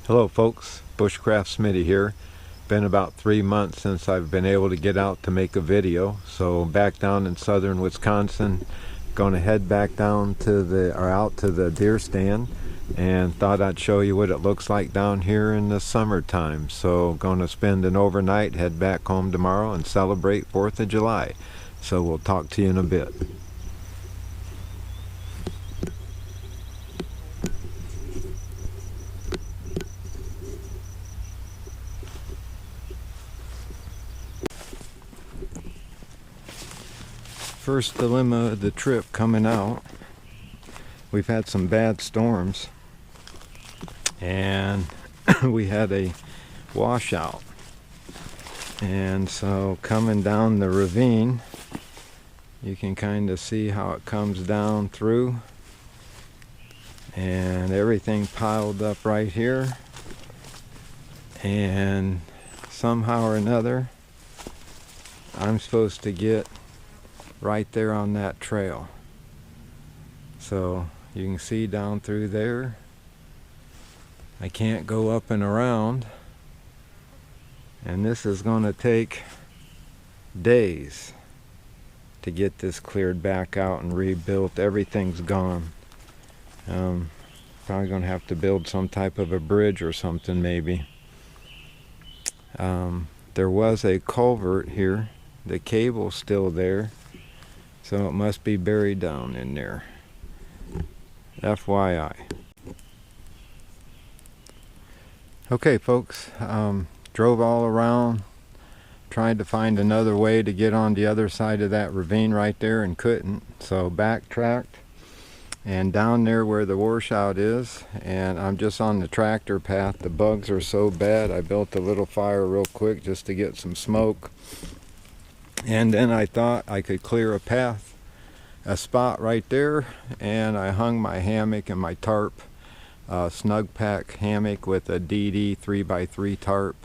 Hello folks, Bushcraft Smitty here. Been about 3 months since I've been able to get out to make a video. So back down in southern Wisconsin, going to head back down to out to the deer stand, and thought I'd show you what it looks like down here in the summertime. So going to spend an overnight, head back home tomorrow and celebrate 4th of July. So we'll talk to you in a bit. First dilemma of the trip coming out. We've had some bad storms and we had a washout, and so coming down the ravine you can kind of see how it comes down through, and everything piled up right here, and somehow or another I'm supposed to get right there on that trail. So you can see down through there I can't go up and around, and this is going to take days to get this cleared back out and rebuilt. Everything's gone. Probably going to have to build some type of a bridge or something maybe. There was a culvert here. The cable's still there, so it must be buried down in there. FYI. Okay folks, drove all around, tried to find another way to get on the other side of that ravine right there and couldn't. So backtracked and down there where the washout is, and I'm just on the tractor path. The bugs are so bad I built a little fire real quick just to get some smoke. And then I thought I could clear a path, a spot right there, and I hung my hammock and my tarp, snug pack hammock with a DD 3x3 tarp,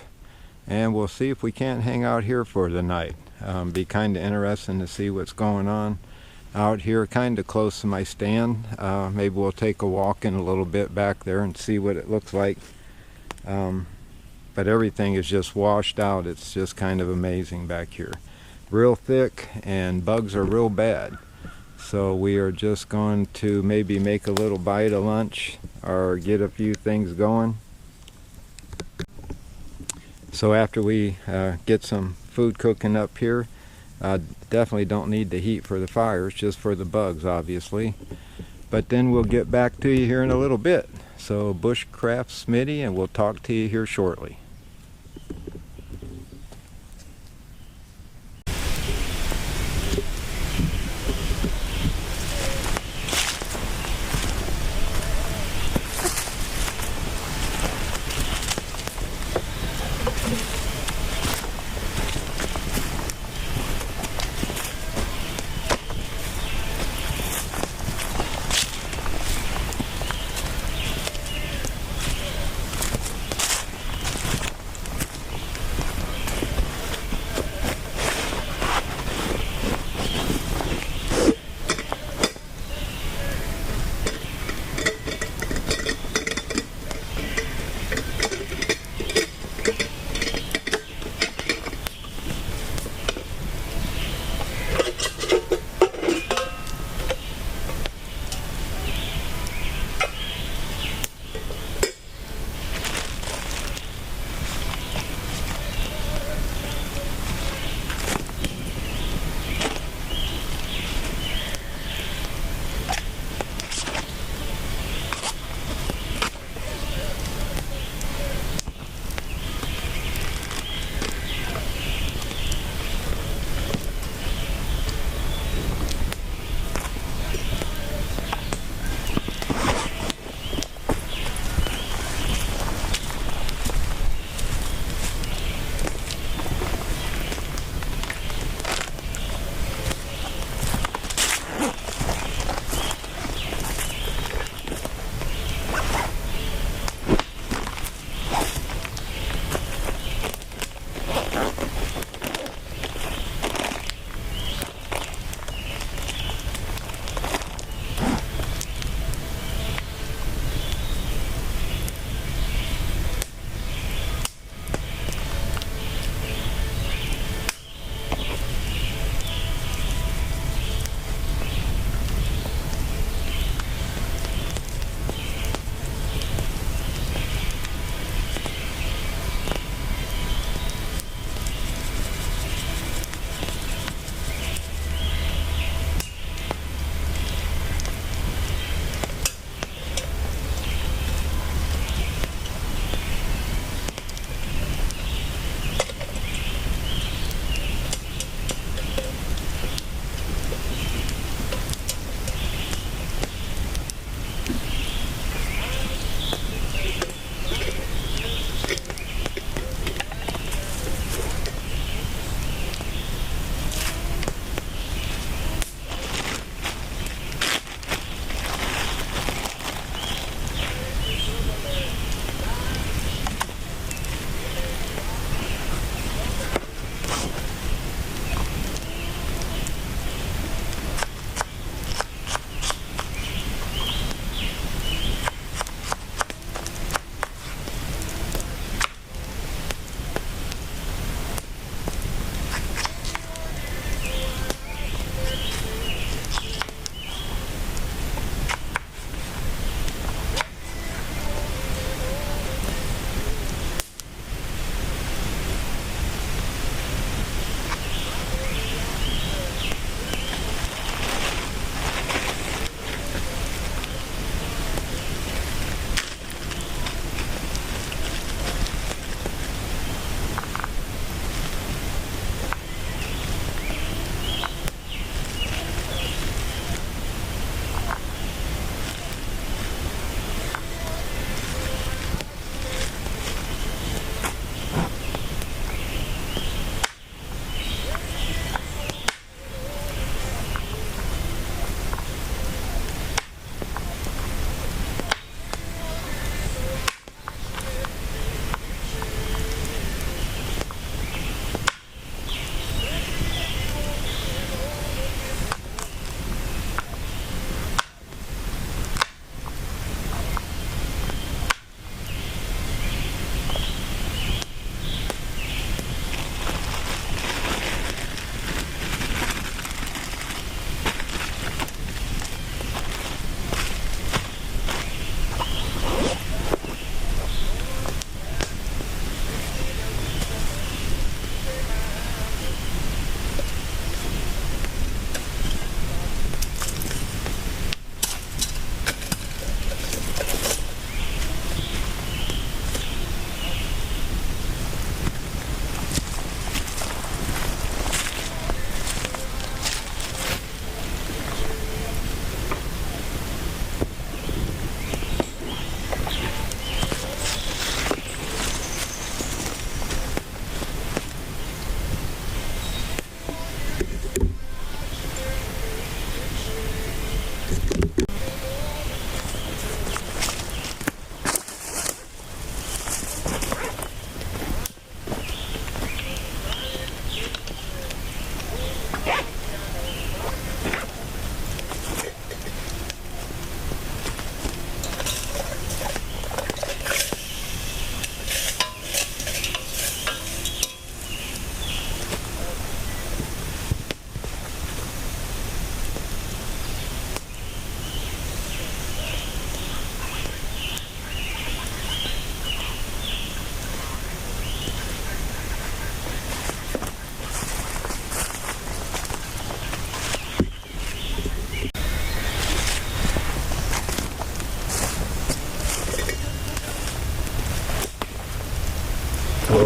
and we'll see if we can't hang out here for the night. Be kind of interesting to see what's going on out here, kind of close to my stand. Maybe we'll take a walk in a little bit back there and see what it looks like. But everything is just washed out. It's just kind of amazing back here. Real thick, and bugs are real bad. So we are just going to maybe make a little bite of lunch or get a few things going. So after we get some food cooking up here, definitely don't need the heat for the fires, just for the bugs obviously. But then we'll get back to you here in a little bit. So Bushcraft Smitty, and we'll talk to you here shortly.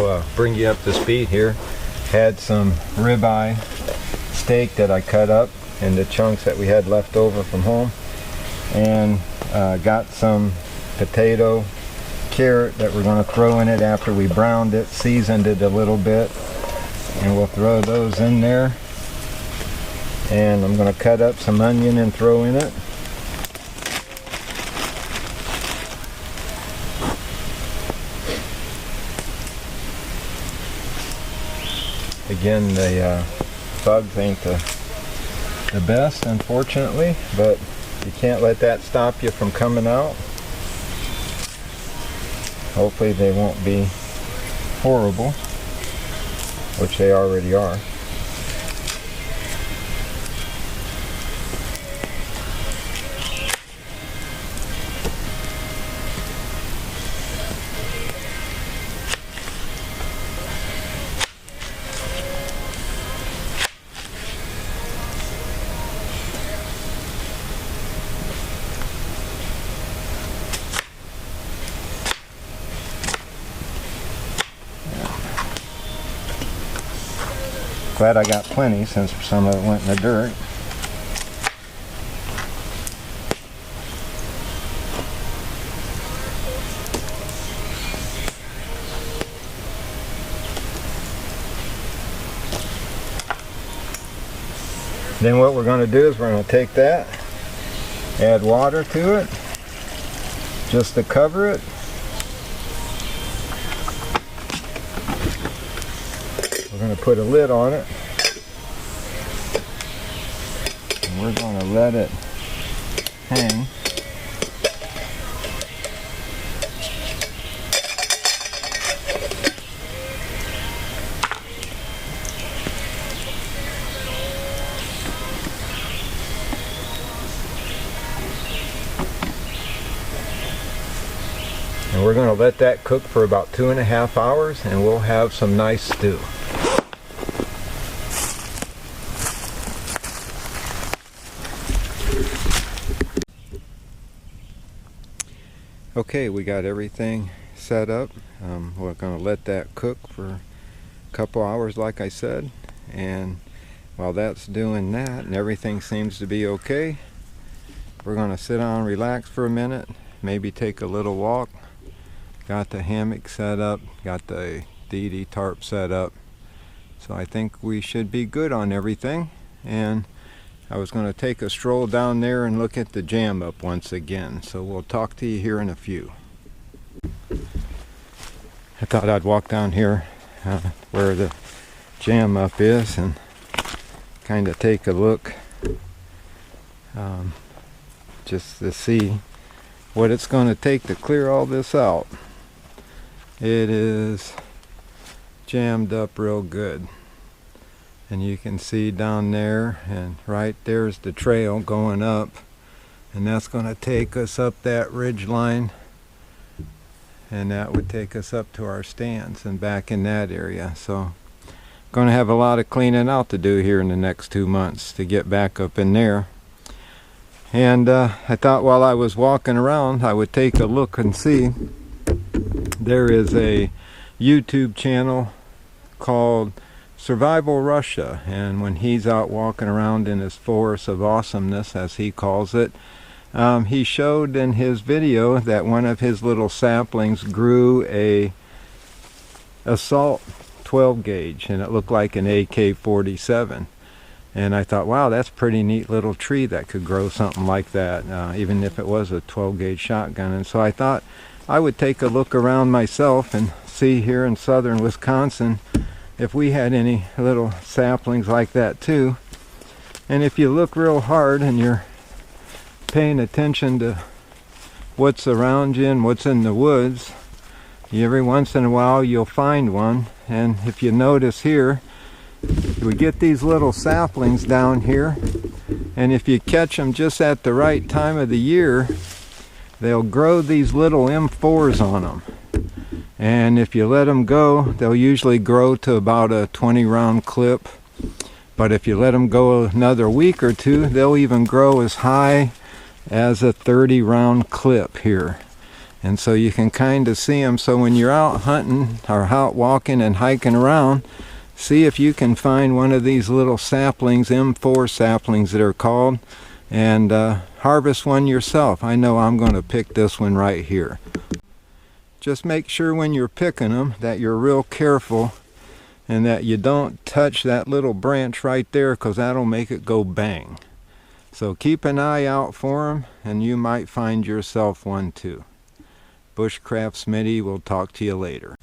to bring you up to speed here. Had some ribeye steak that I cut up into chunks that we had left over from home, and got some potato, carrot that we're going to throw in it after we browned it, seasoned it a little bit, and we'll throw those in there. And I'm going to cut up some onion and throw in it. Again, the bugs ain't the best, unfortunately, but you can't let that stop you from coming out. Hopefully they won't be horrible, which they already are. Glad I got plenty since some of it went in the dirt. Then what we're going to do is we're going to take that, add water to it, just to cover it. We're going to put a lid on it, and we're going to let it hang. And we're going to let that cook for about 2.5 hours, and we'll have some nice stew. Okay, we got everything set up. We're going to let that cook for a couple hours, like I said, and while that's doing that and everything seems to be okay, we're going to sit down and relax for a minute, maybe take a little walk. Got the hammock set up, got the DD tarp set up, so I think we should be good on everything. And I was going to take a stroll down there and look at the jam up once again, so we'll talk to you here in a few. I thought I'd walk down here where the jam up is and kind of take a look, just to see what it's going to take to clear all this out. It is jammed up real good. And you can see down there, and right there's the trail going up, and that's going to take us up that ridge line, and that would take us up to our stands and back in that area. So going to have a lot of cleaning out to do here in the next 2 months to get back up in there. And I thought while I was walking around I would take a look and see. There is a YouTube channel called Survival Russia, and when he's out walking around in his forest of awesomeness, as he calls it, he showed in his video that one of his little saplings grew a assault 12 gauge, and it looked like an AK-47. And I thought, wow, that's a pretty neat little tree that could grow something like that, even if it was a 12 gauge shotgun. And so I thought I would take a look around myself and see here in southern Wisconsin if we had any little saplings like that too. And if you look real hard and you're paying attention to what's around you and what's in the woods, every once in a while you'll find one. And if you notice here, we get these little saplings down here, and if you catch them just at the right time of the year, they'll grow these little M4s on them. And if you let them go, they'll usually grow to about a 20 round clip. But if you let them go another week or two, they'll even grow as high as a 30 round clip here. And so you can kind of see them. So when you're out hunting or out walking and hiking around, see if you can find one of these little saplings, M4 saplings that are called, and harvest one yourself. I know I'm going to pick this one right here. Just make sure when you're picking them that you're real careful and that you don't touch that little branch right there, because that'll make it go bang. So keep an eye out for them, and you might find yourself one too. Bushcraft Smitty will talk to you later.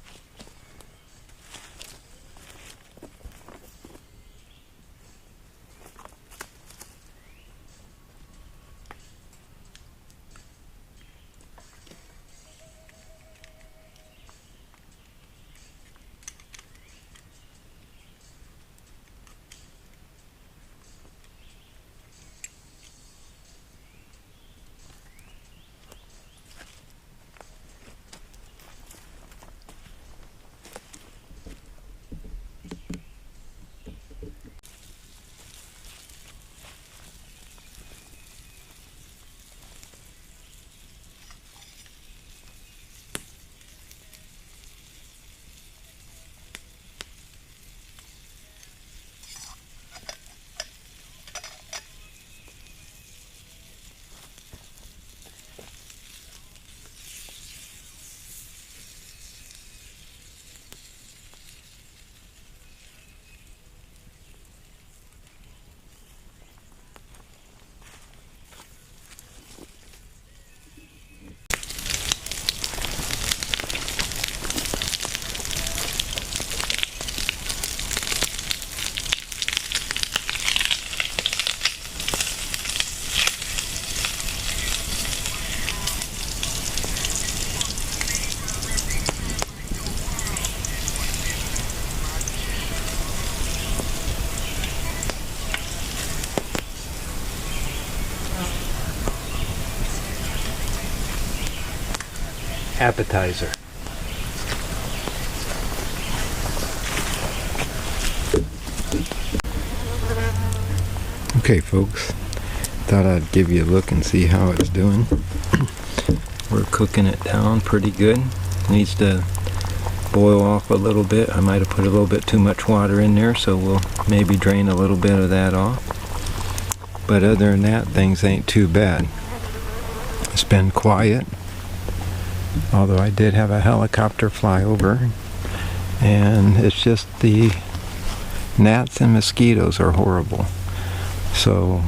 Appetizer. Okay folks, thought I'd give you a look and see how it's doing. We're cooking it down pretty good. Needs to boil off a little bit. I might have put a little bit too much water in there, so we'll maybe drain a little bit of that off. But other than that, things ain't too bad. It's been quiet. Although I did have a helicopter fly over, and it's just the gnats and mosquitoes are horrible. So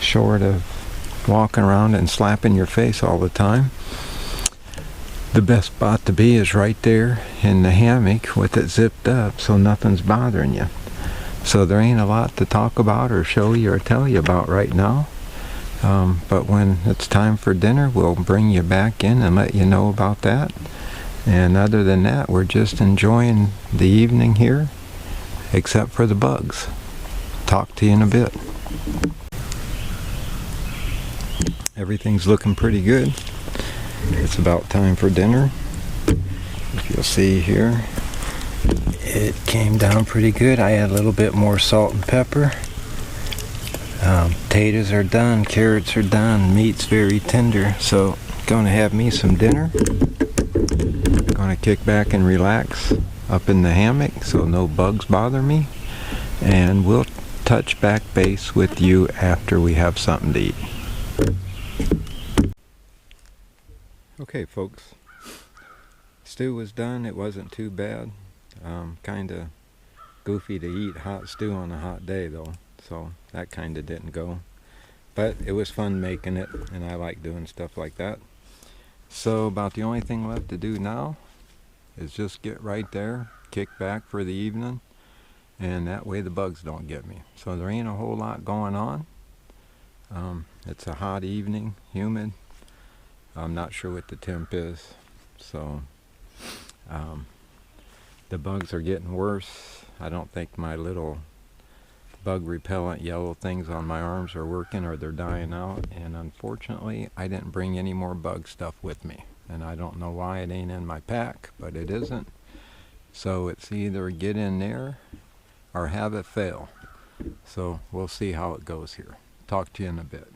short of walking around and slapping your face all the time, the best spot to be is right there in the hammock with it zipped up so nothing's bothering you. So there ain't a lot to talk about or show you or tell you about right now. But when it's time for dinner, we'll bring you back in and let you know about that. And other than that, we're just enjoying the evening here, except for the bugs. Talk to you in a bit. Everything's looking pretty good. It's about time for dinner. If you'll see here, it came down pretty good. I add a little bit more salt and pepper. Potatoes are done, carrots are done, meat's very tender, so gonna have me some dinner. Gonna kick back and relax up in the hammock so no bugs bother me, and we'll touch back base with you after we have something to eat. Okay folks, stew was done. It wasn't too bad. Kinda goofy to eat hot stew on a hot day though, so that kinda didn't go. But it was fun making it, and I like doing stuff like that. So about the only thing left to do now is just get right there, kick back for the evening, and that way the bugs don't get me. So there ain't a whole lot going on. It's a hot evening, humid. I'm not sure what the temp is, so the bugs are getting worse. I don't think my little bug repellent yellow things on my arms are working, or they're dying out, and unfortunately I didn't bring any more bug stuff with me, and I don't know why it ain't in my pack, but it isn't. So it's either get in there or have it fail. So we'll see how it goes here. Talk to you in a bit.